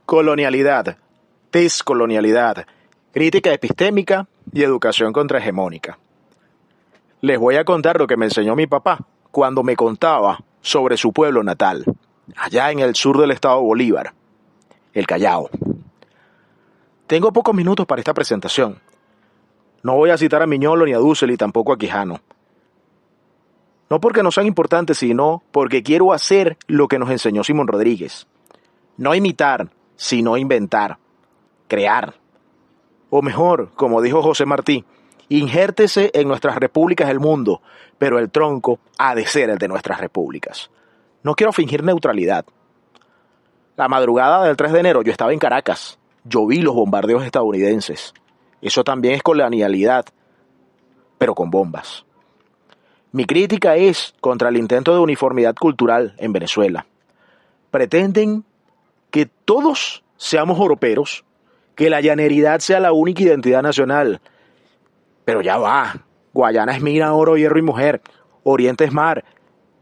Colonialidad, descolonialidad, crítica epistémica y educación contrahegemónica. Les voy a contar lo que me enseñó mi papá cuando me contaba sobre su pueblo natal, allá en el sur del estado Bolívar, el Callao. Tengo pocos minutos para esta presentación. No voy a citar a Miñolo ni a Dussel y tampoco a Quijano. No porque no sean importantes, sino porque quiero hacer lo que nos enseñó Simón Rodríguez. No imitar, sino inventar, crear. O mejor, como dijo José Martí, injértese en nuestras repúblicas del mundo, pero el tronco ha de ser el de nuestras repúblicas. No quiero fingir neutralidad. La madrugada del 3 de enero yo estaba en Caracas. Yo vi los bombardeos estadounidenses. Eso también es colonialidad, pero con bombas. Mi crítica es contra el intento de uniformidad cultural en Venezuela. Pretenden que todos seamos europeos, que la llaneridad sea la única identidad nacional. Pero ya va. Guayana es mina, oro, hierro y mujer. Oriente es mar.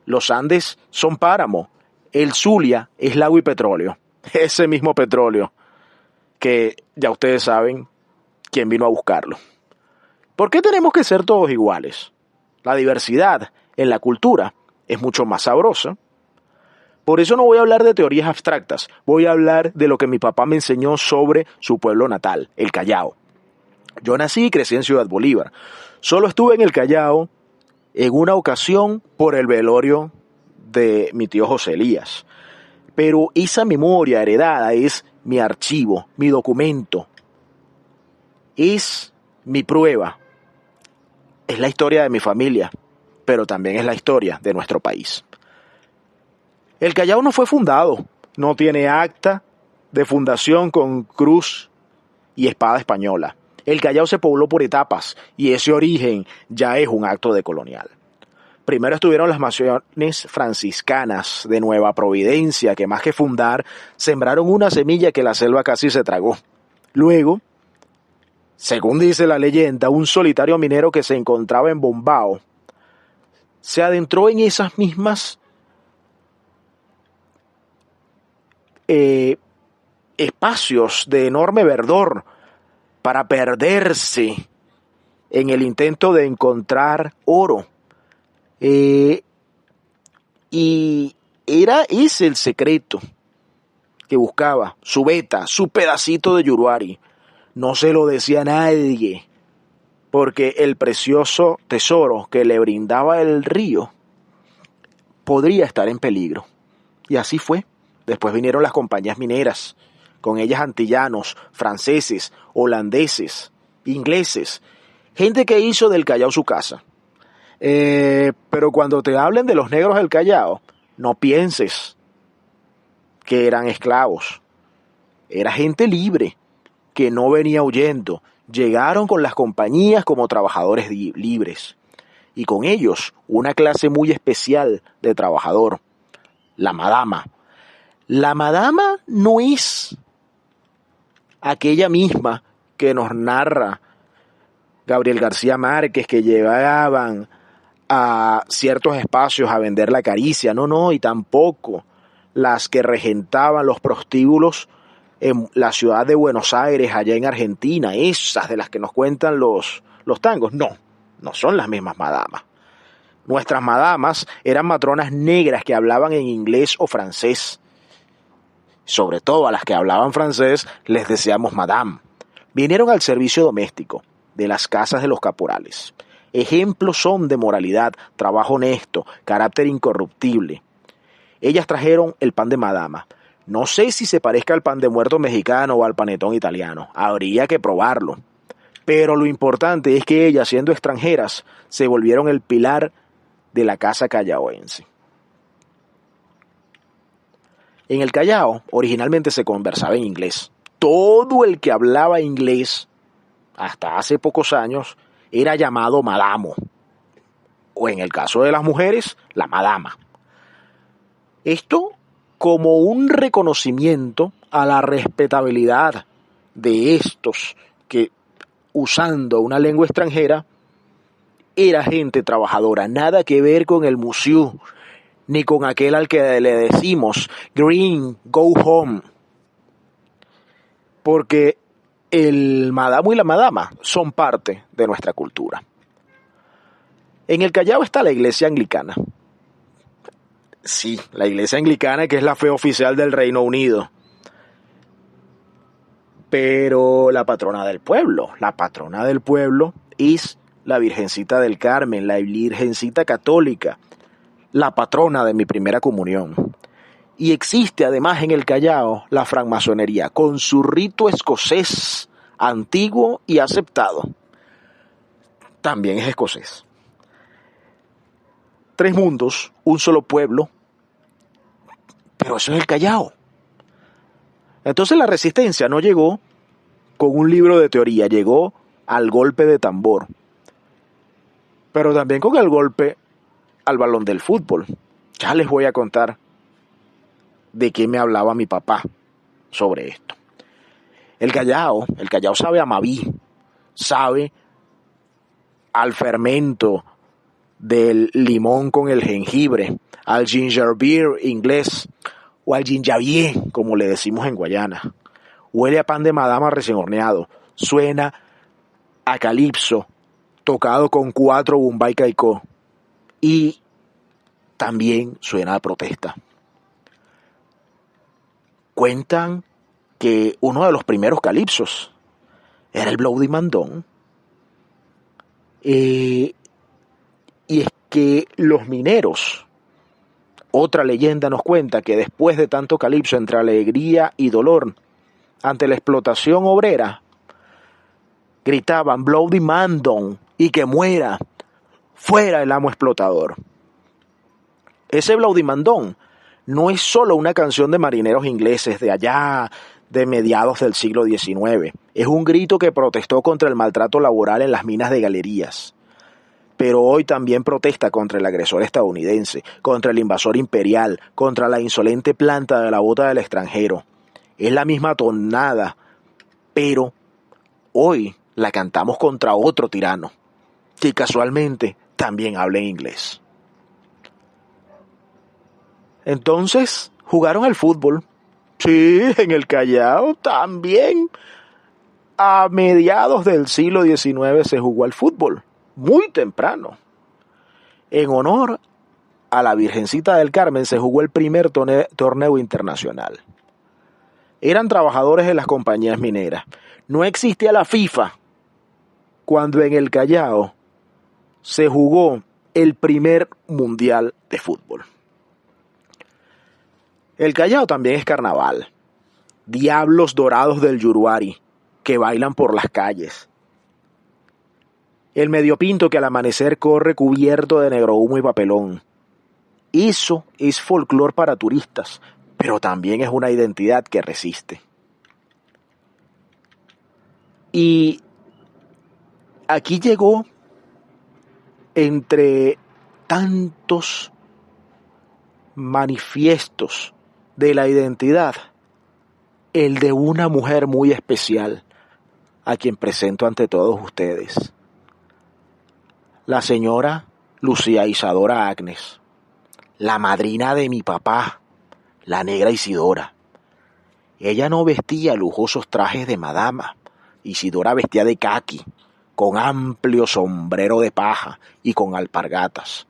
Los Andes son páramo. El Zulia es lago y petróleo. Ese mismo petróleo que ya ustedes saben quién vino a buscarlo. ¿Por qué tenemos que ser todos iguales? La diversidad en la cultura es mucho más sabrosa. Por eso no voy a hablar de teorías abstractas, voy a hablar de lo que mi papá me enseñó sobre su pueblo natal, el Callao. Yo nací y crecí en Ciudad Bolívar. Solo estuve en el Callao en una ocasión por el velorio de mi tío José Elías. Pero esa memoria heredada es mi archivo, mi documento. Es mi prueba. Es la historia de mi familia, pero también es la historia de nuestro país. El Callao no fue fundado, no tiene acta de fundación con cruz y espada española. El Callao se pobló por etapas y ese origen ya es un acto decolonial. Primero estuvieron las misiones franciscanas de Nueva Providencia, que más que fundar, sembraron una semilla que la selva casi se tragó. Luego, según dice la leyenda, un solitario minero que se encontraba en Bombao se adentró en esas mismas espacios de enorme verdor para perderse en el intento de encontrar oro. Y era ese el secreto que buscaba, su beta, su pedacito de Yuruari. No se lo decía a nadie, porque el precioso tesoro que le brindaba el río podría estar en peligro. Y así fue. Después vinieron las compañías mineras, con ellas antillanos, franceses, holandeses, ingleses, gente que hizo del Callao su casa. Pero cuando te hablen de los negros del Callao, no pienses que eran esclavos. Era gente libre, que no venía huyendo. Llegaron con las compañías como trabajadores libres. Y con ellos, una clase muy especial de trabajador, la madama. La madama no es aquella misma que nos narra Gabriel García Márquez, que llevaban a ciertos espacios a vender la caricia. No, y tampoco las que regentaban los prostíbulos en la ciudad de Buenos Aires, allá en Argentina, esas de las que nos cuentan los tangos. No son las mismas madamas. Nuestras madamas eran matronas negras que hablaban en inglés o francés. Sobre todo a las que hablaban francés les decíamos madame. Vinieron al servicio doméstico de las casas de los caporales. Ejemplos son de moralidad, trabajo honesto, carácter incorruptible. Ellas trajeron el pan de madama. No sé si se parezca al pan de muerto mexicano o al panetón italiano. Habría que probarlo. Pero lo importante es que ellas, siendo extranjeras, se volvieron el pilar de la casa callaoense. En el Callao, originalmente se conversaba en inglés. Todo el que hablaba inglés, hasta hace pocos años, era llamado madamo. O en el caso de las mujeres, la madama. Esto como un reconocimiento a la respetabilidad de estos que, usando una lengua extranjera, era gente trabajadora. Nada que ver con el musiú, ni con aquel al que le decimos Green, go home. porque el madamo y la madama son parte de nuestra cultura. En el Callao está la iglesia anglicana. Sí, la iglesia anglicana, que es la fe oficial del Reino Unido. Pero la patrona del pueblo es la Virgencita del Carmen, la Virgencita Católica, la patrona de mi primera comunión. Y existe además en el Callao la francmasonería, con su rito escocés, antiguo y aceptado. También es escocés. 3 mundos, un solo pueblo, pero eso es el Callao. Entonces la resistencia no llegó con un libro de teoría, llegó al golpe de tambor, pero también con el golpe al balón del fútbol. Ya les voy a contar de qué me hablaba mi papá sobre esto. El Callao sabe a Maví, sabe al fermento del limón con el jengibre, al ginger beer inglés o al ginjavier, como le decimos en Guayana. Huele a pan de madama recién horneado, suena a calipso, tocado con 4 Bombay Caicó, y también suena a protesta. Cuentan que uno de los primeros calipsos era el Bloody Mandón. Y es que los mineros, otra leyenda nos cuenta que después de tanto calipso entre alegría y dolor ante la explotación obrera, gritaban Bloody Mandon y que muera, fuera el amo explotador. Ese Bloody Mandon no es solo una canción de marineros ingleses de allá de mediados del siglo XIX. Es un grito que protestó contra el maltrato laboral en las minas de galerías. Pero hoy también protesta contra el agresor estadounidense, contra el invasor imperial, contra la insolente planta de la bota del extranjero. Es la misma tonada, pero hoy la cantamos contra otro tirano, que casualmente también habla en inglés. Entonces, jugaron al fútbol. Sí, en el Callao también. A mediados del siglo XIX se jugó al fútbol, muy temprano. En honor a la Virgencita del Carmen se jugó el primer torneo internacional. Eran trabajadores de las compañías mineras. No existía la FIFA cuando en el Callao se jugó el primer mundial de fútbol. El Callao también es carnaval. Diablos dorados del Yuruari que bailan por las calles. El medio pinto que al amanecer corre cubierto de negro humo y papelón. Eso es folclor para turistas, pero también es una identidad que resiste. Y aquí llegó, entre tantos manifiestos de la identidad, el de una mujer muy especial, a quien presento ante todos ustedes. La señora Lucía Isadora Agnes, la madrina de mi papá, la negra Isidora. Ella no vestía lujosos trajes de madama. Isidora vestía de caqui, con amplio sombrero de paja y con alpargatas.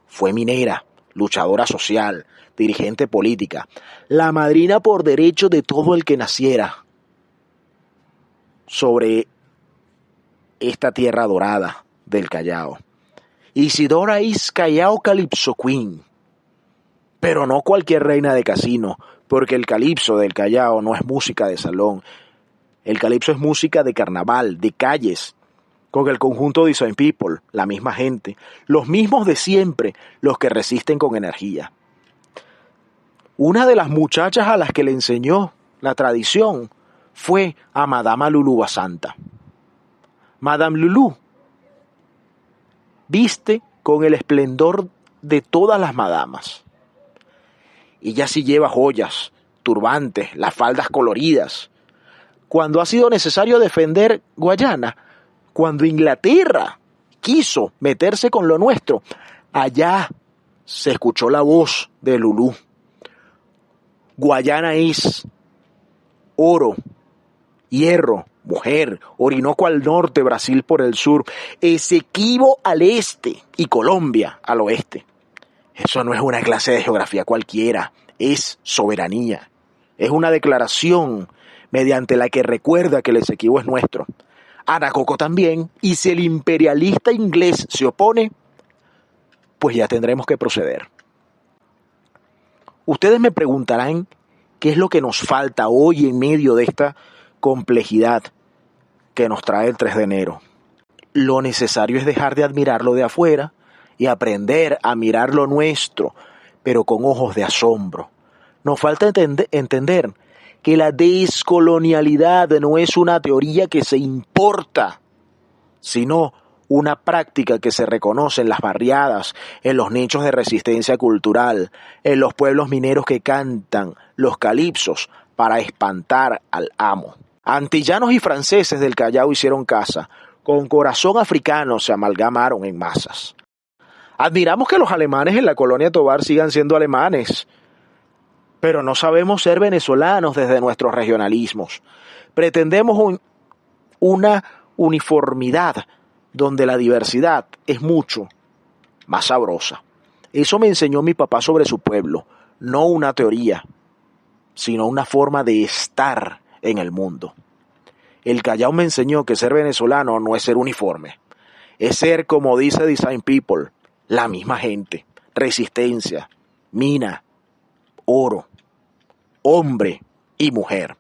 Fue minera, luchadora social, dirigente política, la madrina por derecho de todo el que naciera sobre esta tierra dorada del Callao. Isidora is Callao Calypso Queen, pero no cualquier reina de casino, porque el calipso del Callao no es música de salón. El calipso es música de carnaval, de calles, con el conjunto de Design People, la misma gente, los mismos de siempre, los que resisten con energía. Una de las muchachas a las que le enseñó la tradición fue a Madama Lulú Basanta. Madame Lulú viste con el esplendor de todas las madamas. Ella sí lleva joyas, turbantes, las faldas coloridas. Cuando ha sido necesario defender Guayana, cuando Inglaterra quiso meterse con lo nuestro, allá se escuchó la voz de Lulú. Guayana es oro Hierro, mujer, Orinoco al norte, Brasil por el sur, Esequibo al este y Colombia al oeste. Eso no es una clase de geografía cualquiera, es soberanía. Es una declaración mediante la que recuerda que el Esequibo es nuestro. Anacoco también, y si el imperialista inglés se opone, pues ya tendremos que proceder. Ustedes me preguntarán qué es lo que nos falta hoy en medio de esta complejidad que nos trae el 3 de enero. Lo necesario es dejar de admirarlo de afuera y aprender a mirar lo nuestro, pero con ojos de asombro. Nos falta entender que la descolonialidad no es una teoría que se importa, sino una práctica que se reconoce en las barriadas, en los nichos de resistencia cultural, en los pueblos mineros que cantan los calipsos para espantar al amo. Antillanos y franceses del Callao hicieron casa, con corazón africano se amalgamaron en masas. Admiramos que los alemanes en la colonia Tovar sigan siendo alemanes, pero no sabemos ser venezolanos desde nuestros regionalismos. Pretendemos una uniformidad donde la diversidad es mucho más sabrosa. Eso me enseñó mi papá sobre su pueblo, no una teoría, sino una forma de estar en el mundo. El Callao me enseñó que ser venezolano no es ser uniforme, es ser, como dice Design People, la misma gente, resistencia, mina, oro, hombre y mujer.